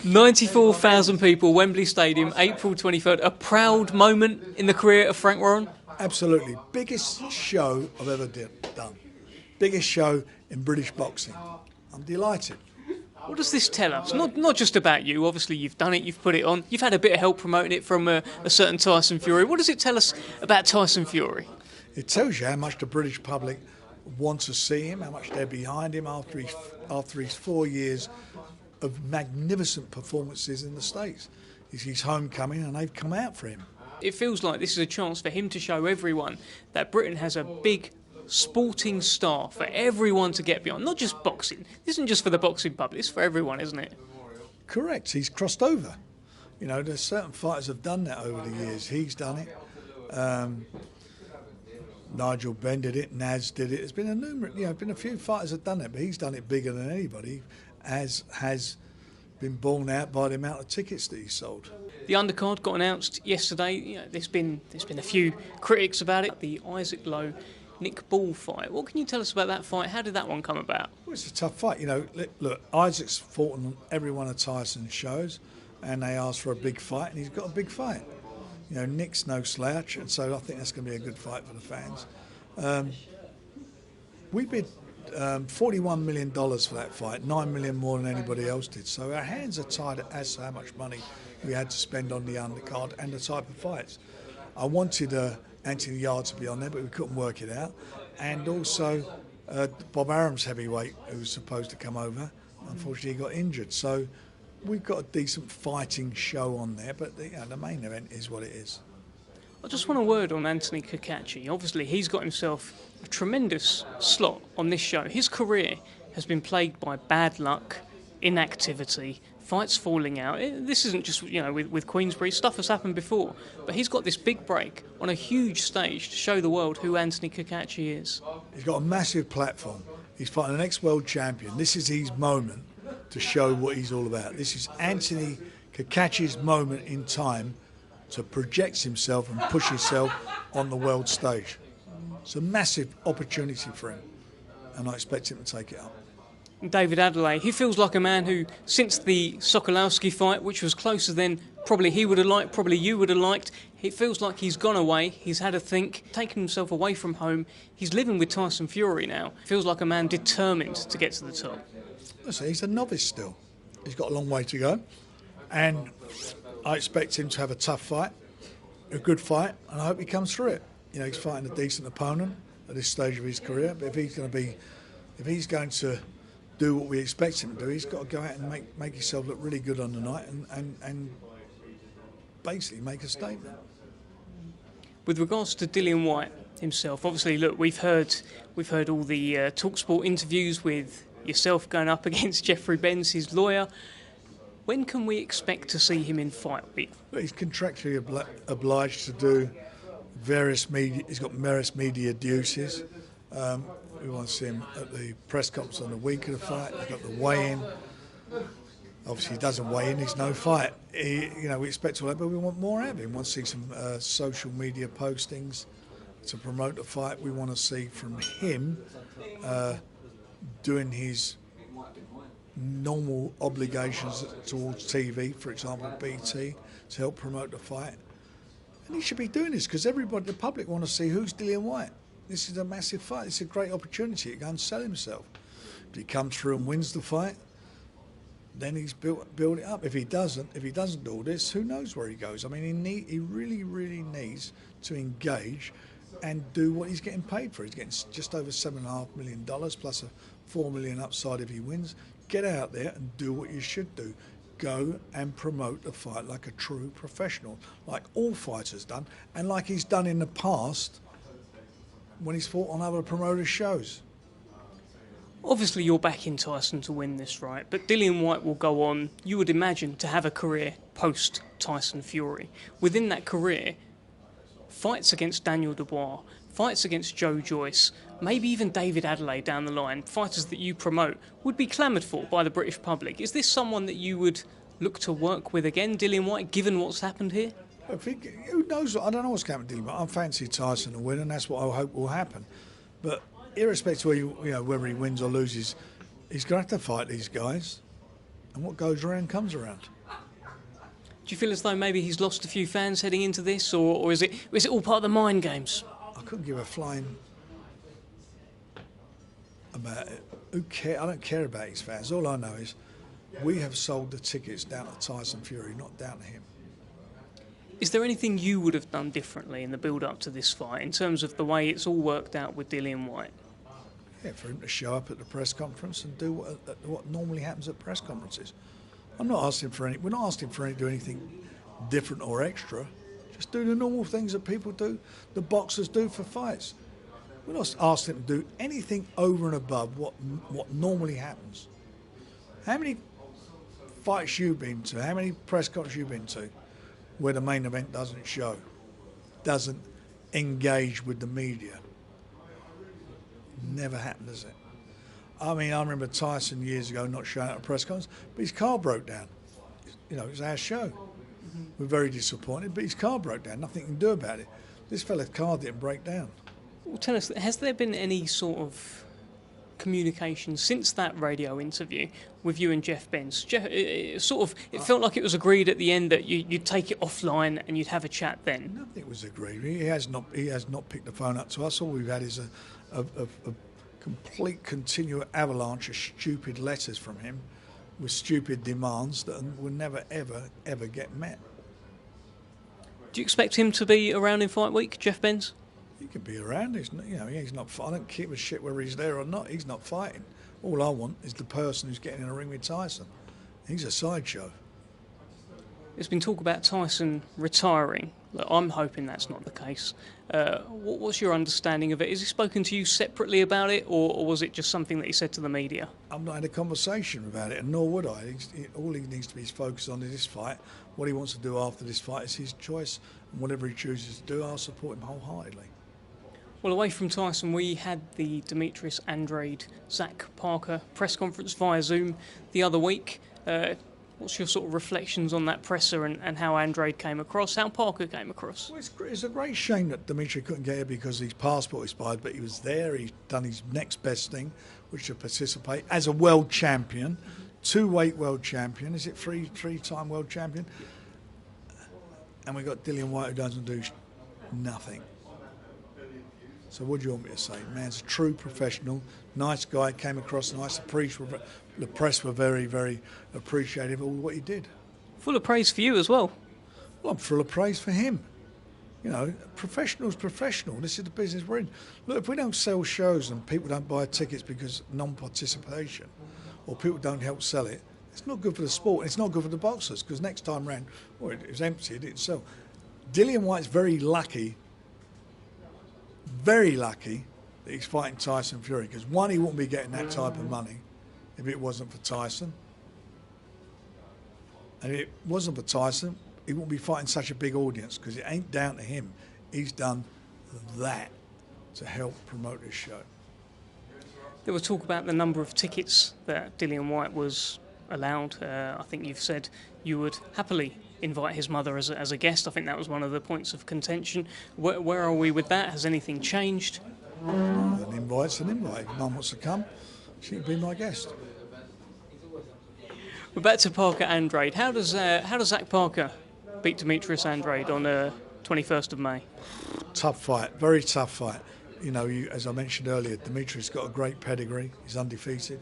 94,000 people, Wembley Stadium, April 23rd. A proud moment in the career of Frank Warren? Absolutely. Biggest show I've ever done. Biggest show in British boxing. I'm delighted. What does this tell us? Not just about you. Obviously, you've done it, you've put it on. You've had a bit of help promoting it from a certain Tyson Fury. What does it tell us about Tyson Fury? It tells you how much the British public want to see him, how much they're behind him after his 4 years of magnificent performances in the States. It's his homecoming and they've come out for him. It feels like this is a chance for him to show everyone that Britain has a big sporting star for everyone to get behind. Not just boxing. This isn't just for the boxing public, it's for everyone, isn't it? Correct. He's crossed over. You know, there's certain fighters have done that over the years. He's done it. Nigel Benn did it. Naz did it. There's been a few fighters have done it, but he's done it bigger than anybody, as has been borne out by the amount of tickets that he sold. The undercard got announced yesterday. You know, there's been a few critics about it. The Isaac Lowe Nick Ball fight. What can you tell us about that fight? How did that one come about? Well, it's a tough fight. You know, look, Isaac's fought on every one of Tyson's shows, and they asked for a big fight, and he's got a big fight. You know, Nick's no slouch, and so I think that's going to be a good fight for the fans. We bid $41 million for that fight, $9 million more than anybody else did. So our hands are tied as to how much money we had to spend on the undercard and the type of fights. I wanted Anthony Yarde to be on there, but we couldn't work it out. And also Bob Arum's heavyweight, who was supposed to come over, unfortunately he got injured. So we've got a decent fighting show on there, but the main event is what it is. I just want a word on Anthony Cacace. Obviously, he's got himself a tremendous slot on this show. His career has been plagued by bad luck, inactivity, fights falling out. This isn't just, with Queensberry. Stuff has happened before. But he's got this big break on a huge stage to show the world who Anthony Cacace is. He's got a massive platform. He's fighting the next world champion. This is his moment to show what he's all about. This is Anthony Cacace's moment in time to project himself and push himself on the world stage. It's a massive opportunity for him, and I expect him to take it up. David Adelaide, he feels like a man who, since the Sokolowski fight, which was closer than probably he would have liked, probably you would have liked, it feels like he's gone away, he's had a think, taken himself away from home, he's living with Tyson Fury now. Feels like a man determined to get to the top. Listen, he's a novice still. He's got a long way to go, and I expect him to have a tough fight, a good fight, and I hope he comes through it. You know, he's fighting a decent opponent at this stage of his career, but if he's going to do what we expect him to do, he's got to go out and make himself look really good on the night and basically make a statement. With regards to Dillian Whyte himself, obviously, look, we've heard all the TalkSport interviews with yourself going up against Jeffrey Benz, his lawyer. When can we expect to see him in fight week? Well, he's contractually obliged to do various media. He's got various media duties. We want to see him at the press conference on the week of the fight. He's got the weigh-in. Obviously, he doesn't weigh in. He's no fight. We expect all that, but we want more out of him. We want to see some social media postings to promote the fight. We want to see from him doing his normal obligations towards TV, for example, BT, to help promote the fight. And he should be doing this because everybody, the public, want to see who's Dillian Whyte. This is a massive fight. It's a great opportunity to go and sell himself. If he comes through and wins the fight, then he's built it up. If he doesn't do all this, who knows where he goes? I mean, he really, really needs to engage and do what he's getting paid for. He's getting just over $7.5 million plus a $4 million upside if he wins. Get out there and do what you should do. Go and promote the fight like a true professional, like all fighters done, and like he's done in the past when he's fought on other promoters' shows. Obviously, you're backing Tyson to win this, right? But Dillian Whyte will go on, you would imagine, to have a career post-Tyson Fury. Within that career, fights against Daniel Dubois, fights against Joe Joyce, maybe even David Adelaide down the line, fighters that you promote, would be clamoured for by the British public. Is this someone that you would look to work with again, Dillian Whyte, given what's happened here? Who knows? I don't know what's happened to Dillian, but I fancy Tyson to win, and that's what I hope will happen. But irrespective of whether he wins or loses, he's going to have to fight these guys. And what goes around comes around. Do you feel as though maybe he's lost a few fans heading into this, or is it all part of the mind games? I couldn't give a flying about it. Who care? I don't care about his fans. All I know is we have sold the tickets down to Tyson Fury, not down to him. Is there anything you would have done differently in the build-up to this fight, in terms of the way it's all worked out with Dillian Whyte? Yeah, for him to show up at the press conference and do what normally happens at press conferences. I'm not asking for any. We're not asking for him to do anything different or extra. Just do the normal things that people do, the boxers do for fights. We're not asking him to do anything over and above what normally happens. How many fights you've been to? How many press conferences you've been to where the main event doesn't show, doesn't engage with the media? Never happened, does it? I mean, I remember Tyson years ago not showing up at a press conference, but his car broke down. You know, it was our show. Mm-hmm. We're very disappointed, but his car broke down. Nothing you can do about it. This fella's car didn't break down. Well, tell us, has there been any sort of communication since that radio interview with you and Jeff Benz? It felt like it was agreed at the end that you'd take it offline and you'd have a chat then. Nothing was agreed. He has not picked the phone up to us. All we've had is a complete continual avalanche of stupid letters from him with stupid demands that will never, ever get met. Do you expect him to be around in fight week, Jeff Benz? He can be around. He's not. I don't keep a shit whether he's there or not. He's not fighting. All I want is the person who's getting in a ring with Tyson. He's a sideshow. There's been talk about Tyson retiring. Look, I'm hoping that's not the case. What's your understanding of it? Has he spoken to you separately about it, or was it just something that he said to the media? I've not had a conversation about it, and nor would I. All he needs to be focused on is this fight. What he wants to do after this fight is his choice, and whatever he chooses to do, I'll support him wholeheartedly. Well, away from Tyson, we had the Demetrius Andrade, Zach Parker press conference via Zoom the other week. What's your sort of reflections on that presser and how Andrade came across, how Parker came across? Well, it's a great shame that Dimitri couldn't get here because his passport expired, but he was there. He's done his next best thing, which is to participate as a world champion, two-weight world champion. Is it three-time world champion? And we got Dillian Whyte who doesn't do nothing. So what do you want me to say? Man's a true professional, nice guy, came across nice. The press were very, very appreciative of all what he did. Full of praise for you as well. Well, I'm full of praise for him. You know, professional's professional. This is the business we're in. Look, if we don't sell shows and people don't buy tickets because non-participation or people don't help sell it, it's not good for the sport. It's not good for the boxers because next time round, well, it was empty, it didn't sell. Dillian Whyte's very lucky that he's fighting Tyson Fury because one, he wouldn't be getting that type of money if it wasn't for Tyson. And if it wasn't for Tyson, he wouldn't be fighting such a big audience because it ain't down to him. He's done that to help promote this show. There was talk about the number of tickets that Dillian Whyte was allowed. I think you've said you would happily invite his mother as a guest. I think that was one of the points of contention. Where are we with that? Has anything changed? An invite's an invite. If Mum wants to come, she can be my guest. We're back to Parker Andrade. How does Zach Parker beat Demetrius Andrade on 21st of May? Tough fight, very tough fight. You know, as I mentioned earlier, Demetrius got a great pedigree. He's undefeated.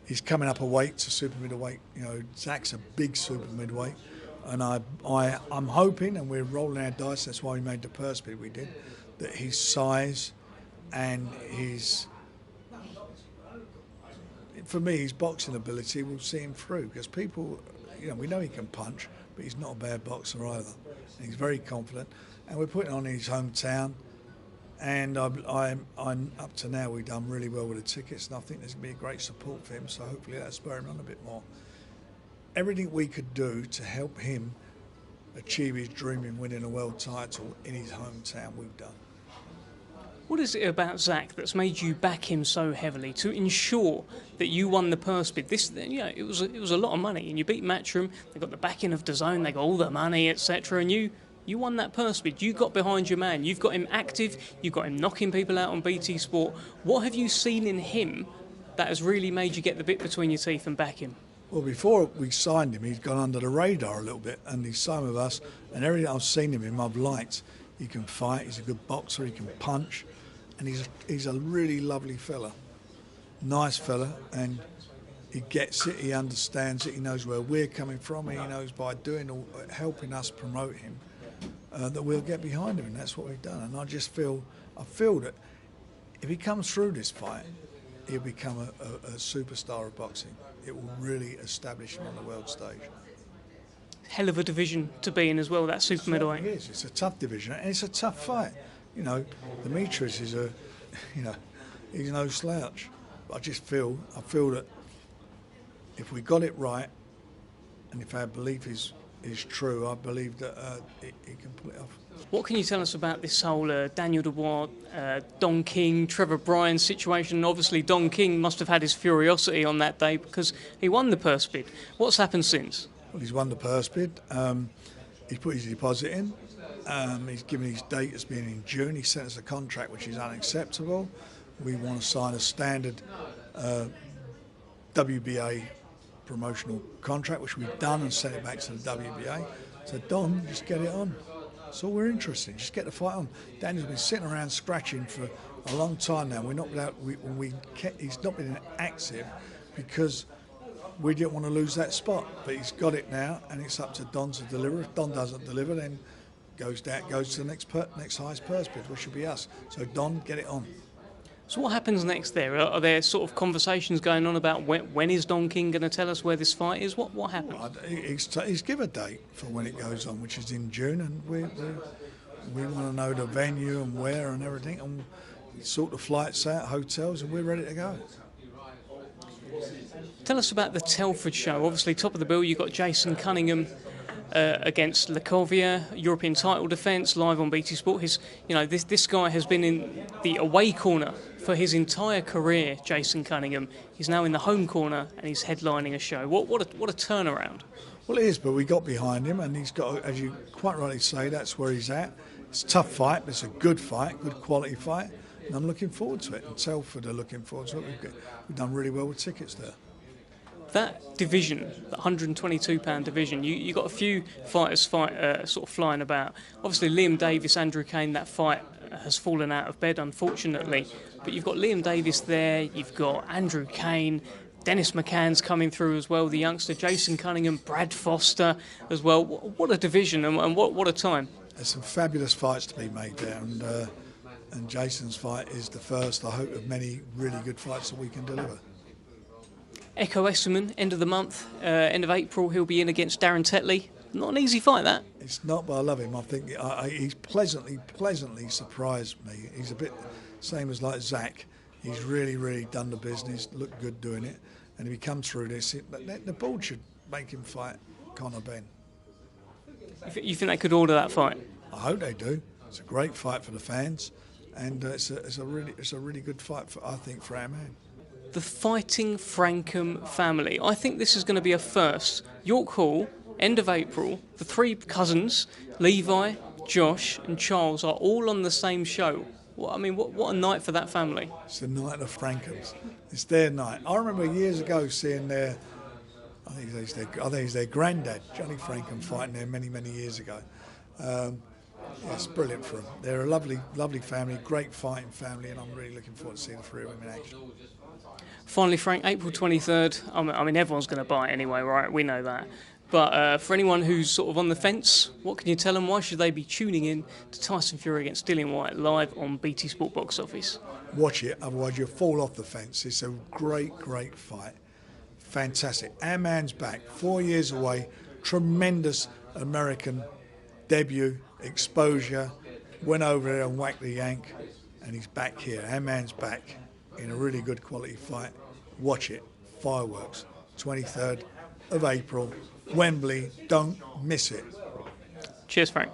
He's coming up a weight to super middleweight. You know, Zach's a big super midweight, and I'm hoping, and we're rolling our dice. That's why we made the purse bid we did. That his size and for me, his boxing ability will see him through because people, you know, we know he can punch, but he's not a bad boxer either. And he's very confident, and we're putting on in his hometown. And I'm up to now, we've done really well with the tickets, and I think there's going to be a great support for him, so hopefully that'll spur him on a bit more. Everything we could do to help him achieve his dream in winning a world title in his hometown, we've done. What is it about Zach that's made you back him so heavily to ensure that you won the purse bid? This, you know, it was a lot of money, and you beat Matchroom. They got the backing of DAZN, they got all the money, etc., and you won that purse bid. You got behind your man. You've got him active. You've got him knocking people out on BT Sport. What have you seen in him that has really made you get the bit between your teeth and back him? Well, before we signed him, he's gone under the radar a little bit, and he's signed with us. And everything I've seen of him, I've liked. He can fight. He's a good boxer. He can punch, and he's a really lovely fella, nice fella, and he gets it. He understands it. He knows where we're coming from. He knows by helping us promote him that we'll get behind him, and that's what we've done. And I feel that if he comes through this fight, he'll become a superstar of boxing. It will really establish him on the world stage. Hell of a division to be in as well, that super middleweight. It is. It's a tough division, and it's a tough fight. You know, Demetrius is he's no slouch. But I feel that if we got it right, and if our belief is true, I believe that he can pull it off. What can you tell us about this whole Daniel Dubois, Don King, Trevor Bryan situation? Obviously, Don King must have had his curiosity on that day because he won the purse bid. What's happened since? Well, he's won the purse bid. He's put his deposit in. He's given his date as being in June. He sent us a contract which is unacceptable. We want to sign a standard WBA promotional contract, which we've done and sent it back to the WBA. So Don, just get it on. That's all we're interested in. Just get the fight on. Daniel's been sitting around scratching for a long time now. He's not been active because we didn't want to lose that spot. But he's got it now, and it's up to Don to deliver. If Don doesn't deliver, then goes to the next highest purse bid, which should be us. So Don, get it on. So what happens next there? Are there sort of conversations going on about when is Don King going to tell us where this fight is? What happens? Well, he's given a date for when it goes on, which is in June, and we want to know the venue and where and everything, and sort the flights out, hotels, and we're ready to go. Tell us about the Telford show. Obviously, top of the bill, you've got Jason Cunningham against Lecovia, European title defence, live on BT Sport. This guy has been in the away corner for his entire career, Jason Cunningham. He's now in the home corner and he's headlining a show. What a turnaround. Well, it is, but we got behind him, and he's got, as you quite rightly say, that's where he's at. It's a tough fight, but it's a good fight, good quality fight, and I'm looking forward to it. And Telford are looking forward to it. We've done really well with tickets there. That division, the £122 division, you got a few fighters sort of flying about. Obviously, Liam Davis, Andrew Kane, that fight has fallen out of bed, unfortunately. But you've got Liam Davis there, you've got Andrew Kane, Dennis McCann's coming through as well, the youngster, Jason Cunningham, Brad Foster as well. What a division and what a time. There's some fabulous fights to be made there, and Jason's fight is the first, I hope, of many really good fights that we can deliver. Echo Esserman, end of the month, end of April, he'll be in against Darren Tetley. Not an easy fight, that. It's not, but I love him. I think he's pleasantly surprised me. He's a bit same as like Zach. He's really done the business, looked good doing it. And if he comes through this, the board should make him fight Conor Benn. You think they could order that fight? I hope they do. It's a great fight for the fans, and it's a really good fight for our man. The Fighting Frankham family. I think this is going to be a first. York Hall, end of April. The three cousins, Levi, Josh and Charles, are all on the same show. What a night for that family. It's the night of Frankhams. It's their night. I remember years ago seeing I think it's their granddad, Johnny Frankham, fighting there many years ago. It's brilliant for them. They're a lovely family, great fighting family, and I'm really looking forward to seeing the three of them in action. Finally, Frank, April 23rd. I mean, everyone's going to buy it anyway, right? We know that. But for anyone who's sort of on the fence, what can you tell them? Why should they be tuning in to Tyson Fury against Dillian Whyte live on BT Sport Box Office? Watch it, otherwise you'll fall off the fence. It's a great fight. Fantastic. Our man's back. 4 years away. Tremendous American debut, exposure. Went over there and whacked the yank, and he's back here. Our man's back in a really good quality fight. Watch it. Fireworks. 23rd of April. Wembley. Don't miss it. Cheers, Frank.